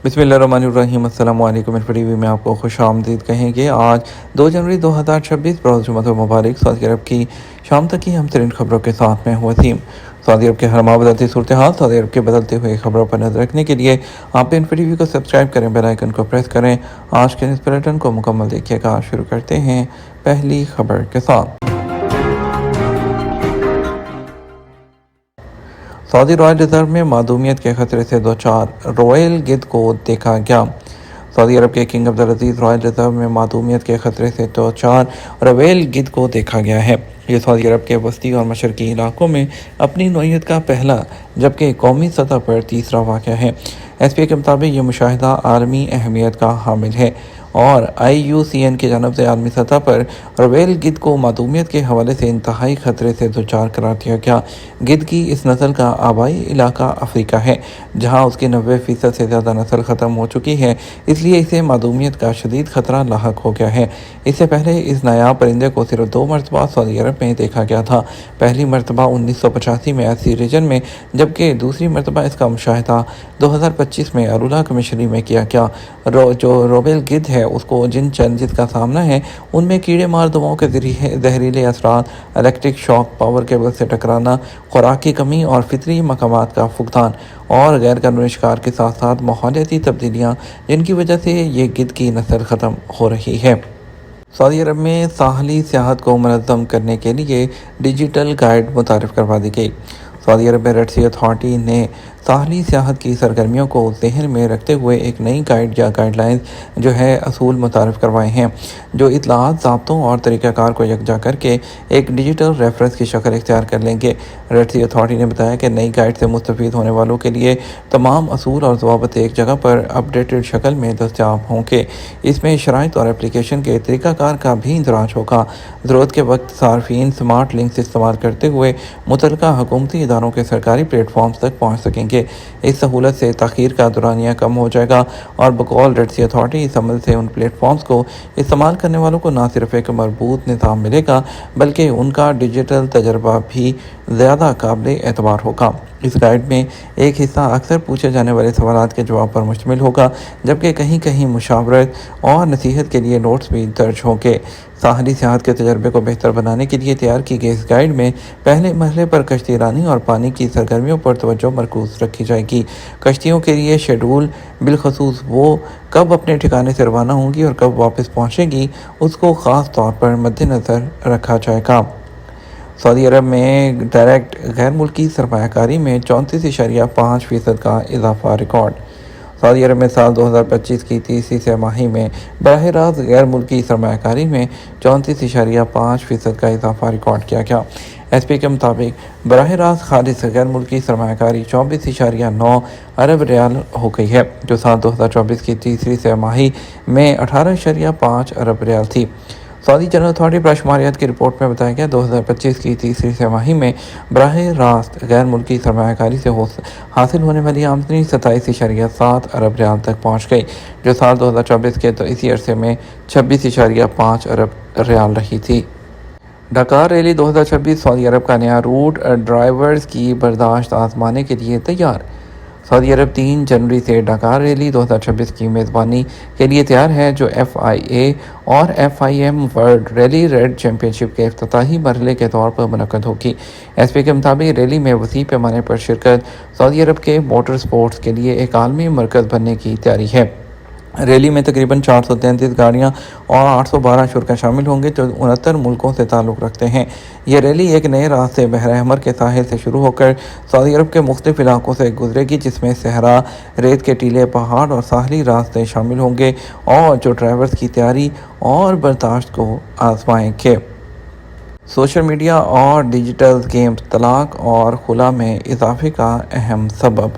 बिस्मिल्लाहिर्रहमानिर्रहीम। अस्सलामु अलैकुम। टीवी में आपको खुश आमदीद कहेंगे। आज 2 जनवरी 2026 बरोज़ जुम्मतुल मुबारक। सऊदी अरब की शाम तक की हम तरीन खबरों के साथ में वसीम। सऊदी अरब के हर माह बदलती सूरत हाल, सऊदी अरब के बदलते हुए खबरों पर नजर रखने के लिए आप टीवी को सब्सक्राइब करें, बेल आइकन को प्रेस करें। आज के इस बुलेटिन को मुकम्मल देखिएगा। शुरू करते हैं पहली खबर के साथ। सऊदी रॉयल रिजर्व में मादूमियत के खतरे से दो चार रॉयल गिद्ध को देखा गया। सऊदी अरब के किंग अब्दुल अजीज रॉयल रिजर्व में मादूमियत के खतरे से दो चार रॉयल गिद्ध को देखा गया है। ये सऊदी अरब के वस्ती और मशरकी इलाकों में अपनी नौइयत का पहला जबकि कौमी सतह पर तीसरा वाक़या है। एसपीए के मुताबिक ये मुशाहिदा आलमी अहमियत का हामिल है और IUCN की जानब से आलमी सतह पर रॉयल गिद्ध को मादूमियत के हवाले से इंतहाई खतरे से दो चार करार दिया गया। गिद्ध की इस नस्ल का आबाई इलाका अफ्रीका है, जहाँ उसकी 90% से ज़्यादा नस्ल ख़त्म हो चुकी है, इसलिए इसे मादूमियत का शदीद खतरा लाहक हो गया है। इससे पहले इस नायाब परिंदे को सिर्फ 2 मरतबा सऊदी अरब में देखा गया था। पहली मरतबा 1985 में ऐसी रीजन में, जबकि दूसरी मरतबा इसका मुशाहिदा 2025 में अरुला कमिश्नरी में किया गया। जो रॉयल गिद्ध है उसको जिन चैलेंजेस का सामना है उनमें कीड़े मार दवाओं के जरिए जहरीले असरात, इलेक्ट्रिक शॉक, पावर केबल से टकराना, खुराक की कमी और फितरी मकामात का फुकदान और गैर कानूनी शिकार के साथ साथ माहौलियाती तब्दीलियाँ, जिनकी वजह से ये गिद्ध की नस्ल ख़त्म हो रही है। सऊदी अरब में साहली सियाहत को मनज़्ज़म करने के लिए डिजिटल गाइड मुतारिफ़ करवा दी गई। सऊदी अरब में रेड सी अथॉरिटी ने साहली सियाहत की सरगर्मियों को जहन में रखते हुए एक नई गाइड या गाइडलाइंस असूल मुतारफ़ करवाए हैं, जो इतलात, ज़ाब्तों और तरीक़ाकार को यकजा करके एक डिजिटल रेफरेंस की शक्ल इख्तियार कर लेंगे। रेड सी अथॉरिटी ने बताया कि नई गाइड से मुस्तफ़ीद होने वालों के लिए तमाम असूल और ज़वाबित एक जगह पर अपडेटेड शक्ल में दस्तयाब होंगे। इसमें शराइत और एप्लीकेशन के तरीक़ाकार का भी इंदराज होगा। ज़रूरत के वक्त सार्फिन स्मार्ट लिंक्स इस्तेमाल करते हुए मुतल्लिका हुकूमती इदारों के सरकारी प्लेटफॉर्म्स तक पहुँच सकेंगे। इस सहूलत से ताख़ीर का दुरानिया कम हो जाएगा और बकौल रेड सी अथॉरिटी इस अमल से उन प्लेटफॉर्म्स को इस्तेमाल करने वालों को न सिर्फ एक मरबूत निज़ाम मिलेगा, बल्कि उनका डिजिटल तजर्बा भी ज़्यादा काबिल एतबार होगा। इस गाइड में एक हिस्सा अक्सर पूछे जाने वाले सवालात के जवाब पर मुश्तमिल होगा, जबकि कहीं कहीं मुशावरत और नसीहत के लिए नोट्स भी दर्ज होंगे। साहली सियाहत के तजर्बे को बेहतर बनाने के लिए तैयार की गई इस गाइड में पहले मरहले पर कश्ती रानी और पानी की सरगर्मियों पर तवज्जो मरकूज रखी जाएगी। कश्तियों के लिए शेड्यूल, बिलखसूस वो कब अपने ठिकाने से रवाना होंगी और कब वापस पहुँचेंगी, उसको ख़ास तौर पर मद्देनज़र रखा जाएगा। सऊदी अरब में डायरेक्ट गैर मुल्की सरमायाकारी में 34.5% का इजाफा रिकॉर्ड। सऊदी अरब में साल 2025 की तीसरी तिमाही में बराह रास्त गैर मुल्की सरमायाकारी में 34.5% का इजाफा रिकॉर्ड किया गया। एसपी के मुताबिक बराह रास्त खालिस गैर मुल्की सरमायाकारी 24.9 अरब रियाल हो गई है, जो साल 2024 की तीसरी तिमाही में 18.5 अरब रियाल थी। सऊदी जनरल अथॉरिटी बराशुमारियात की रिपोर्ट में बताया गया 2025 की तीसरी तिमाही में बराह रास्त गैर मुल्की सरमायाकारी से हासिल होने वाली आमदनी 27.7 अरब रियाल तक पहुँच गई, जो साल 2024 के तो इसी अरसे में 26.5 अरब रियाल रही थी। डकार रैली 2026 सऊदी अरब का नया रूट ड्राइवर्स की बर्दाश्त आजमाने के लिए तैयार। सऊदी अरब 3 जनवरी से डकार रैली 2026 की मेज़बानी के लिए तैयार है, जो FIA और FIM world rally red championship के इफ्तिताही मरहले के तौर पर मुनक़्क़द होगी। एसपी के मुताबिक रैली में वसी पैमाने पर शिरकत सऊदी अरब के मोटर स्पोर्ट्स के लिए एक आलमी मरकज़ बनने की तैयारी है। रैली में तकरीबन 433 गाड़ियाँ और 812 शुरा शामिल होंगे, जो 69 मुल्कों से ताल्लुक़ रखते हैं। ये रैली एक नए रास्ते बहर अहमर के साहिल से शुरू होकर सऊदी अरब के मुख्तलिफ इलाकों से गुजरेगी, जिसमें सहरा, रेत के टीले, पहाड़ और साहली रास्ते शामिल होंगे और जो ड्राइवर्स की तैयारी और बर्दाश्त को आजमाएंगे। सोशल मीडिया और डिजिटल गेम्स तलाक और खुला में इजाफे का अहम सबब।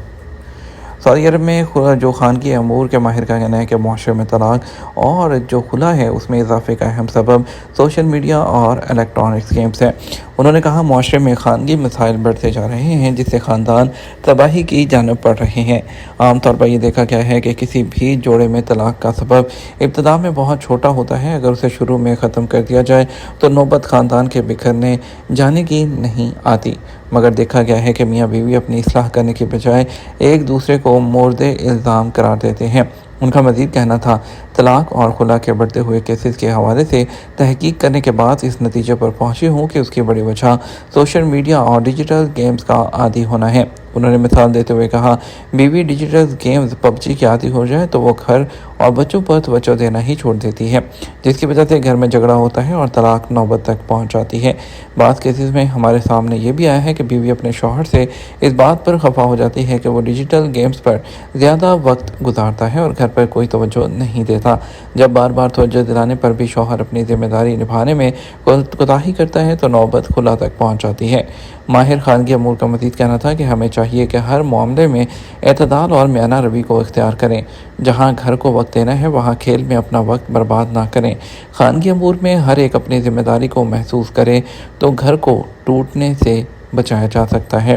सऊदी अरब में जो खानगी अमूर के माहिर का कहना है कि मुआशरे में तलाक और जो खुला है उसमें इजाफे का अहम सबब सोशल मीडिया और इलेक्ट्रॉनिक्स गेम्स है। उन्होंने कहा मुआशरे में खानगी मसाइल बढ़ते जा रहे हैं, जिससे ख़ानदान तबाही की जानब पड़ रहे हैं। आमतौर पर यह देखा गया है कि किसी भी जोड़े में तलाक का सबब इब्तदा में बहुत छोटा होता है। अगर उसे शुरू में ख़त्म कर दिया जाए तो नौबत ख़ानदान के बिखरने जाने की नहीं आती। مگر دیکھا گیا ہے کہ میاں بیوی اپنی اصلاح کرنے کی بجائے ایک دوسرے کو مورد الزام قرار دیتے ہیں۔ ان کا مزید کہنا تھا، طلاق اور خلا کے بڑھتے ہوئے کیسز کے حوالے سے تحقیق کرنے کے بعد اس نتیجے پر پہنچی ہوں کہ اس کی بڑی وجہ سوشل میڈیا اور ڈیجیٹل گیمز کا عادی ہونا ہے۔ انہوں نے مثال دیتے ہوئے کہا، بیوی ڈیجیٹل گیمز پبجی کی عادی ہو جائے تو وہ گھر اور بچوں پر توجہ دینا ہی چھوڑ دیتی ہے، جس کی وجہ سے گھر میں جھگڑا ہوتا ہے اور طلاق نوبت تک پہنچ جاتی ہے۔ بعض کیسز میں ہمارے سامنے یہ بھی آیا ہے کہ بیوی اپنے شوہر سے اس بات پر خفا ہو جاتی ہے کہ وہ ڈیجیٹل گیمز پر زیادہ وقت گزارتا ہے اور گھر پر کوئی توجہ نہیں دیتا۔ جب بار بار توجہ دلانے پر بھی شوہر اپنی ذمہ داری نبھانے میں کوتاہی کرتا ہے تو نوبت خلا تک پہنچ جاتی ہے۔ ماہر خانگی امور کا مزید کہنا تھا کہ ہمیں چاہیے کہ ہر معاملے میں اعتدال اور میانہ روی کو اختیار کریں۔ جہاں گھر کو وقت دینا ہے وہاں کھیل میں اپنا وقت برباد نہ کریں۔ خانگی امور میں ہر ایک اپنی ذمہ داری کو محسوس کرے تو گھر کو ٹوٹنے سے بچایا جا سکتا ہے۔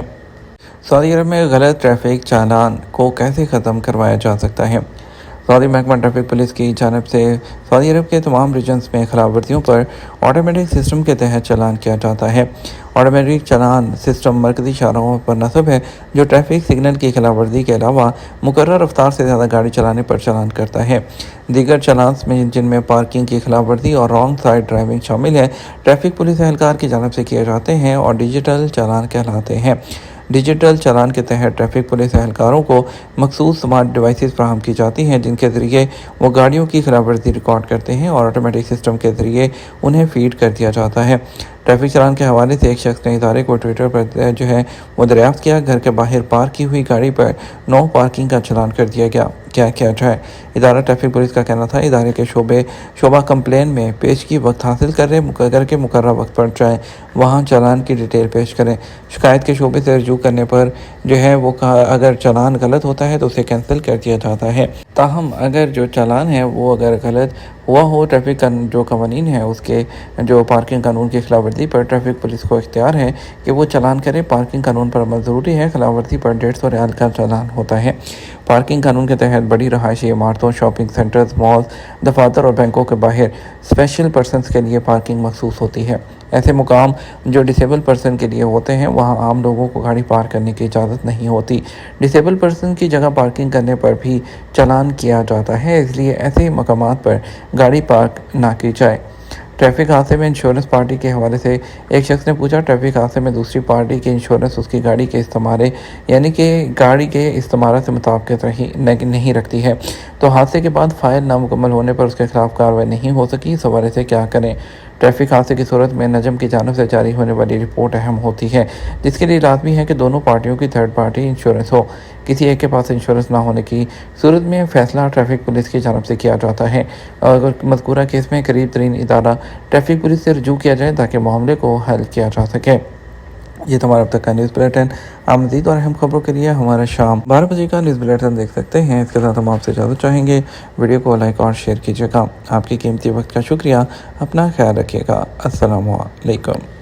سعودی عرب میں غلط ٹریفک چالان کو کیسے ختم کروایا جا سکتا ہے؟ سعودی محکمہ ٹریفک پولیس کی جانب سے سعودی عرب کے تمام ریجنز میں خلاف ورزیوں پر آٹومیٹک سسٹم کے تحت چالان کیا جاتا ہے۔ آٹومیٹک چالان سسٹم مرکزی شاہراہوں پر نصب ہے جو ٹریفک سگنل کی خلاف ورزی کے علاوہ مقررہ رفتار سے زیادہ گاڑی چلانے پر چالان کرتا ہے۔ دیگر چالانز میں جن میں پارکنگ کی خلاف ورزی اور رانگ سائڈ ڈرائیونگ شامل ہے، ٹریفک پولیس اہلکار کی جانب سے کیے جاتے ہیں اور ڈیجیٹل چالان کہلاتے ہیں۔ ڈیجیٹل چالان کے تحت ٹریفک پولیس اہلکاروں کو مخصوص سمارٹ ڈیوائسز فراہم کی جاتی ہیں جن کے ذریعے وہ گاڑیوں کی خلاف ورزی ریکارڈ کرتے ہیں اور آٹومیٹک سسٹم کے ذریعے انہیں فیڈ کر دیا جاتا ہے۔ ٹریفک چالان کے حوالے سے ایک شخص نے ادارے کو ٹویٹر پر وہ دریافت کیا، گھر کے باہر پارک کی ہوئی گاڑی پر نو پارکنگ کا چالان کر دیا گیا، کیا کیا جائے؟ ادارہ ٹریفک پولیس کا کہنا تھا، ادارے کے شعبہ کمپلین میں پیشگی وقت حاصل کر کے مقررہ وقت پر جائیں، وہاں چالان کی ڈیٹیل پیش کریں۔ شکایت کے شعبے سے رجوع کرنے پر وہ اگر چالان غلط ہوتا ہے تو اسے کینسل کر دیا جاتا ہے۔ تاہم اگر جو چالان ہے وہ اگر غلط ہوا ہو، ٹریفک جو قوانین ہے اس کے جو پارکنگ قانون کی خلاف ورزی پر ٹریفک پولیس کو اختیار ہے کہ وہ چالان کرے۔ پارکنگ قانون پر عمل ضروری ہے، خلاف ورزی پر 150 ریال کا چالان ہوتا ہے۔ پارکنگ قانون کے تحت بڑی رہائشی عمارتوں، شاپنگ سینٹرز، مالز، دفاتر اور بینکوں کے باہر اسپیشل پرسنز کے لیے پارکنگ مخصوص ہوتی ہے۔ ایسے مقام جو ڈسیبل پرسن کے لیے ہوتے ہیں وہاں عام لوگوں کو گاڑی پارک کرنے کی اجازت نہیں ہوتی۔ ڈسیبل پرسن کی جگہ پارکنگ کرنے پر بھی چالان کیا جاتا ہے، اس لیے ایسے مقامات پر گاڑی پارک نہ کی جائے۔ ٹریفک حادثے میں انشورنس پارٹی کے حوالے سے ایک شخص نے پوچھا، ٹریفک حادثے میں دوسری پارٹی کی انشورنس اس کی گاڑی کے استعمارے یعنی کہ گاڑی کے استعمارہ سے مطابقت نہیں رکھتی ہے تو حادثے کے بعد فائل نامکمل ہونے پر اس کے خلاف کارروائی نہیں ہو سکی، اس حوالے سے کیا کریں؟ ٹریفک حادثے کی صورت میں نجم کی جانب سے جاری ہونے والی رپورٹ اہم ہوتی ہے، جس کے لیے لازمی ہے کہ دونوں پارٹیوں کی تھرڈ پارٹی انشورنس ہو۔ کسی ایک کے پاس انشورنس نہ ہونے کی صورت میں فیصلہ ٹریفک پولیس کی جانب سے کیا جاتا ہے اور مذکورہ کیس میں قریب ترین ادارہ ٹریفک پولیس سے رجوع کیا جائے تاکہ معاملے کو حل کیا جا سکے۔ یہ تو ہمارا اب تک کا نیوز بلیٹن۔ آپ مزید اور اہم خبروں کے لیے ہمارا شام 12 بجے کا نیوز بلیٹن دیکھ سکتے ہیں۔ اس کے ساتھ ہم آپ سے اجازت چاہیں گے، ویڈیو کو لائک اور شیئر کیجیے گا۔ آپ کی قیمتی وقت کا شکریہ، اپنا خیال رکھیے گا۔ السلام علیکم۔